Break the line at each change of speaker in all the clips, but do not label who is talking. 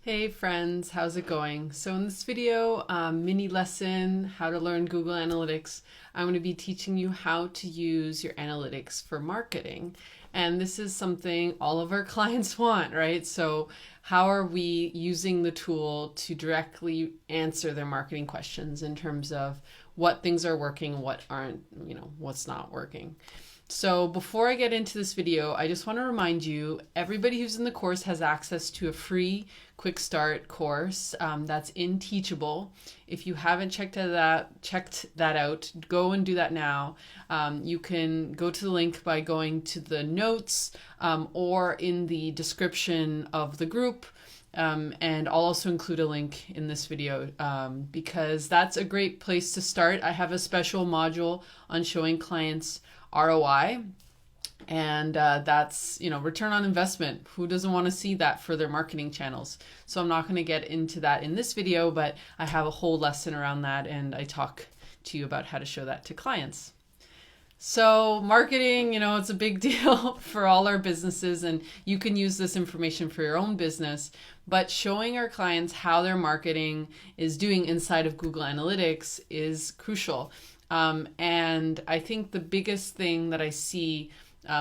Hey friends, how's it going? So in this video, mini lesson, how to learn Google Analytics, I'm going to be teaching you how to use your analytics for marketing. And this is something all of our clients want, right? So how are we using the tool to directly answer their marketing questions in terms of what things are working, what aren't, what's not working. So before I get into this video, I just want to remind you, everybody who's in the course has access to a free quick start course that's in Teachable. If you haven't checked that out, go and do that now. You can go to the link by going to the notes or in the description of the group. And I'll also include a link in this video because that's a great place to start. I have a special module on showing clients ROI, and that's return on investment. Who doesn't want to see that for their marketing channels? So I'm not going to get into that in this video, but I have a whole lesson around that, and I talk to you about how to show that to clients. So marketing, it's a big deal for all our businesses, and you can use this information for your own business, but showing our clients how their marketing is doing inside of Google Analytics is crucial. And I think the biggest thing that I see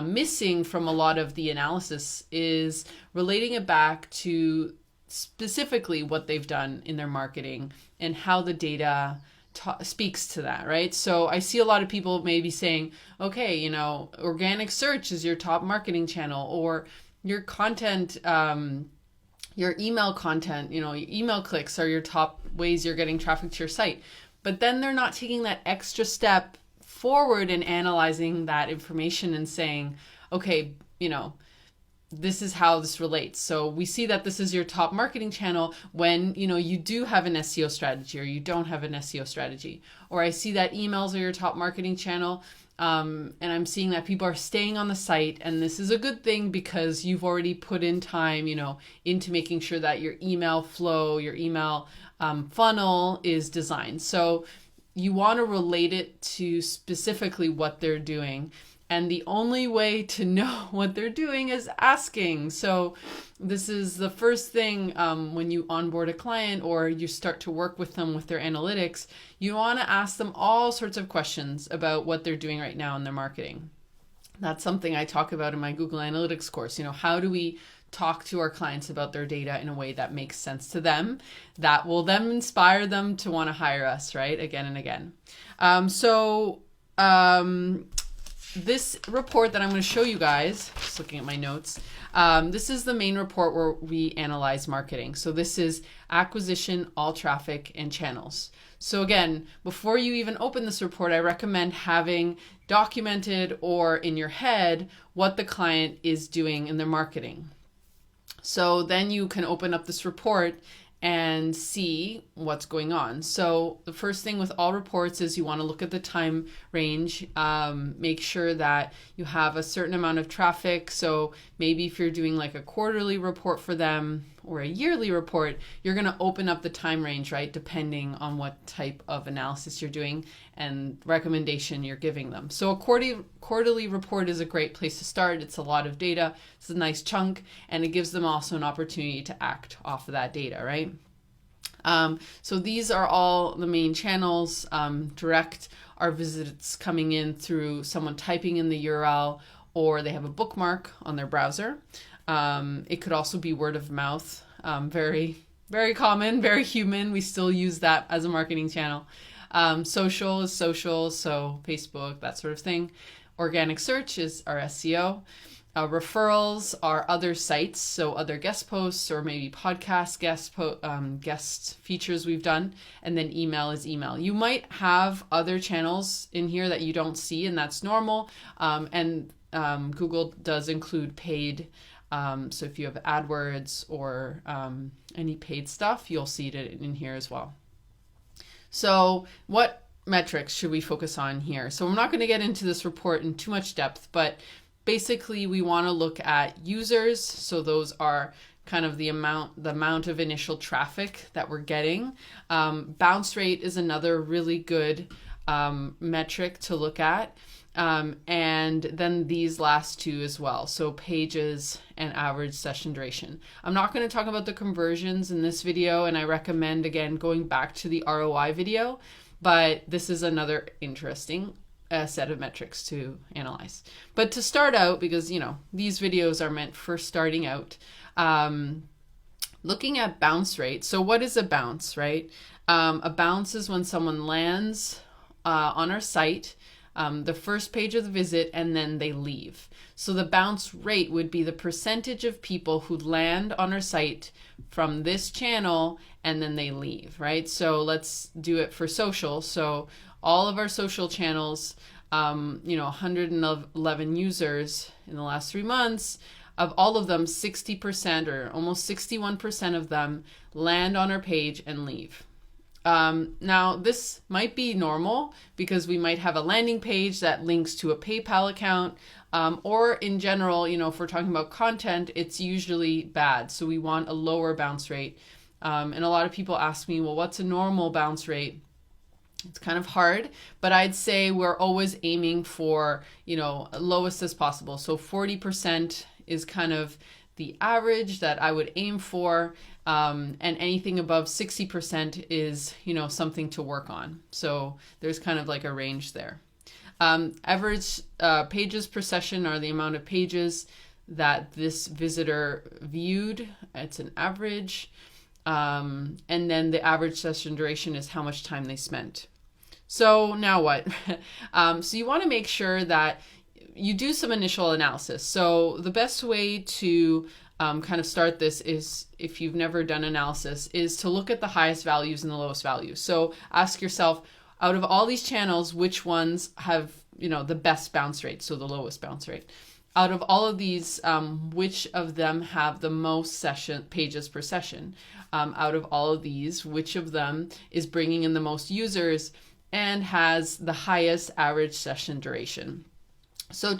missing from a lot of the analysis is relating it back to specifically what they've done in their marketing and how the data speaks to that, right? So I see a lot of people maybe saying, okay, organic search is your top marketing channel, or your content, your email content, your email clicks are your top ways you're getting traffic to your site. But then they're not taking that extra step forward and analyzing that information and saying, okay, this is how this relates. So we see that this is your top marketing channel when, you do have an SEO strategy or you don't have an SEO strategy. Or I see that emails are your top marketing channel. And I'm seeing that people are staying on the site, and this is a good thing because you've already put in time, into making sure that your email flow, your email funnel is designed. So you want to relate it to specifically what they're doing. And the only way to know what they're doing is asking. So this is the first thing when you onboard a client or you start to work with them with their analytics. You want to ask them all sorts of questions about what they're doing right now in their marketing. That's something I talk about in my Google Analytics course. How do we talk to our clients about their data in a way that makes sense to them, that will then inspire them to want to hire us, right? Again and again. This report that I'm going to show you guys, just looking at my notes, this is the main report where we analyze marketing. So this is acquisition, all traffic, and channels. So again, before you even open this report, I recommend having documented or in your head what the client is doing in their marketing. So then you can open up this report and see what's going on. So the first thing with all reports is you want to look at the time range, make sure that you have a certain amount of traffic. So maybe if you're doing like a quarterly report for them or a yearly report, you're going to open up the time range, right? Depending on what type of analysis you're doing and recommendation you're giving them. So a quarterly report is a great place to start. It's a lot of data. It's a nice chunk, and it gives them also an opportunity to act off of that data, right? So these are all the main channels. Direct are visits coming in through someone typing in the URL, or they have a bookmark on their browser. It could also be word of mouth. Very, very common, very human. We still use that as a marketing channel. Social is social, so Facebook, that sort of thing. Organic search is our SEO. Referrals are other sites, so other guest posts or maybe podcast guest features we've done. And then email is email. You might have other channels in here that you don't see, and that's normal. Google does include paid. So if you have AdWords or any paid stuff, you'll see it in here as well. So what metrics should we focus on here? So I'm not going to get into this report in too much depth, but basically we want to look at users. So those are kind of the amount of initial traffic that we're getting. Bounce rate is another really good metric to look at. and then these last two as well. So pages and average session duration. I'm not going to talk about the conversions in this video, and I recommend, again, going back to the ROI video, but this is another interesting set of metrics to analyze. But to start out, because, you know, these videos are meant for starting out, looking at bounce rate. So what is a bounce, right? A bounce is when someone lands on our site, the first page of the visit, and then they leave. So the bounce rate would be the percentage of people who land on our site from this channel and then they leave, right? So let's do it for social. So all of our social channels, 111 users in the last 3 months, of all of them, 60% or almost 61% of them land on our page and leave. Now, this might be normal because we might have a landing page that links to a PayPal account, or in general, if we're talking about content, it's usually bad. So we want a lower bounce rate. And a lot of people ask me, well, what's a normal bounce rate? It's kind of hard, but I'd say we're always aiming for, lowest as possible. So 40% is kind of the average that I would aim for. And anything above 60% is, something to work on. So there's kind of like a range there. Average pages per session are the amount of pages that this visitor viewed. It's an average. And then the average session duration is how much time they spent. So now what? So you want to make sure that you do some initial analysis. So the best way to kind of start this is, if you've never done analysis, is to look at the highest values and the lowest values. So ask yourself, out of all these channels, which ones have, the best bounce rate, so the lowest bounce rate. Out of all of these, which of them have the most pages per session? Out of all of these, which of them is bringing in the most users and has the highest average session duration? So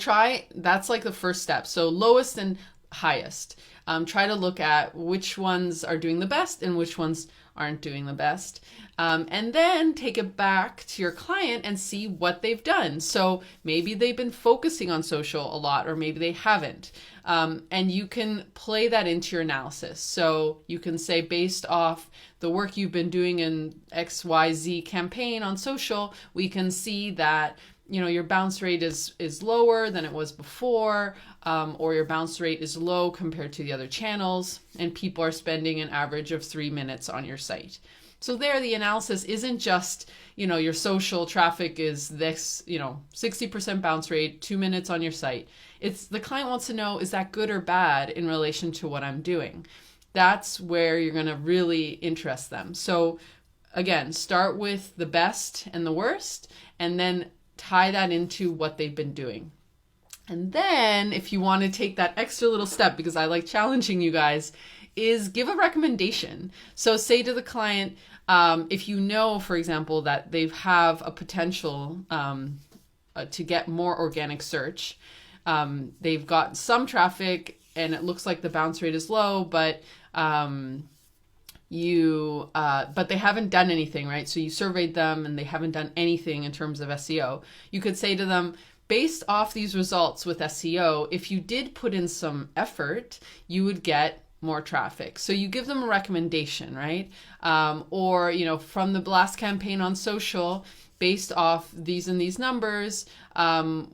that's like the first step. So lowest and highest. Try to look at which ones are doing the best and which ones aren't doing the best. And then take it back to your client and see what they've done. So maybe they've been focusing on social a lot, or maybe they haven't. And you can play that into your analysis. So you can say, based off the work you've been doing in XYZ campaign on social, we can see that your bounce rate is lower than it was before, or your bounce rate is low compared to the other channels, and people are spending an average of 3 minutes on your site. So there, the analysis isn't just, your social traffic is this, 60% bounce rate, 2 minutes on your site. It's the client wants to know, is that good or bad in relation to what I'm doing? That's where you're going to really interest them. So again, start with the best and the worst, and then tie that into what they've been doing. And then if you want to take that extra little step, because I like challenging you guys, is give a recommendation. So say to the client, if you know, for example, that they have a potential to get more organic search, they've got some traffic and it looks like the bounce rate is low, but but they haven't done anything, right? So you surveyed them and they haven't done anything in terms of SEO. You could say to them, based off these results with SEO, if you did put in some effort, you would get more traffic. So you give them a recommendation, right? Or, from the last campaign on social, based off these and these numbers,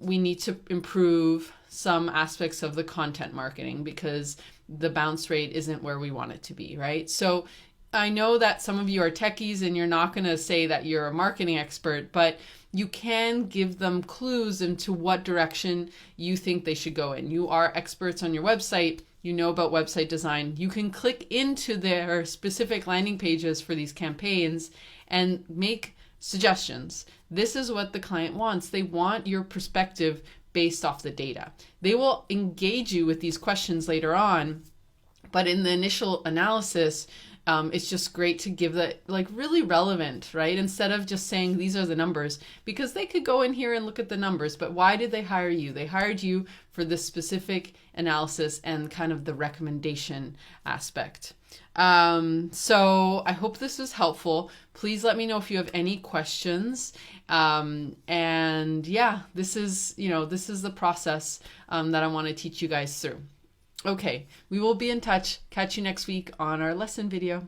we need to improve some aspects of the content marketing because the bounce rate isn't where we want it to be, right? So I know that some of you are techies and you're not going to say that you're a marketing expert, but you can give them clues into what direction you think they should go in. You are experts on your website. You know about website design. You can click into their specific landing pages for these campaigns and make suggestions. This is what the client wants. They want your perspective based off the data. They will engage you with these questions later on, but in the initial analysis, It's just great to give that, like, really relevant, right? Instead of just saying these are the numbers, because they could go in here and look at the numbers, but why did they hire you? They hired you for this specific analysis and kind of the recommendation aspect. So I hope this was helpful. Please let me know if you have any questions. And yeah, this is the process that I want to teach you guys through. Okay, we will be in touch. Catch you next week on our lesson video.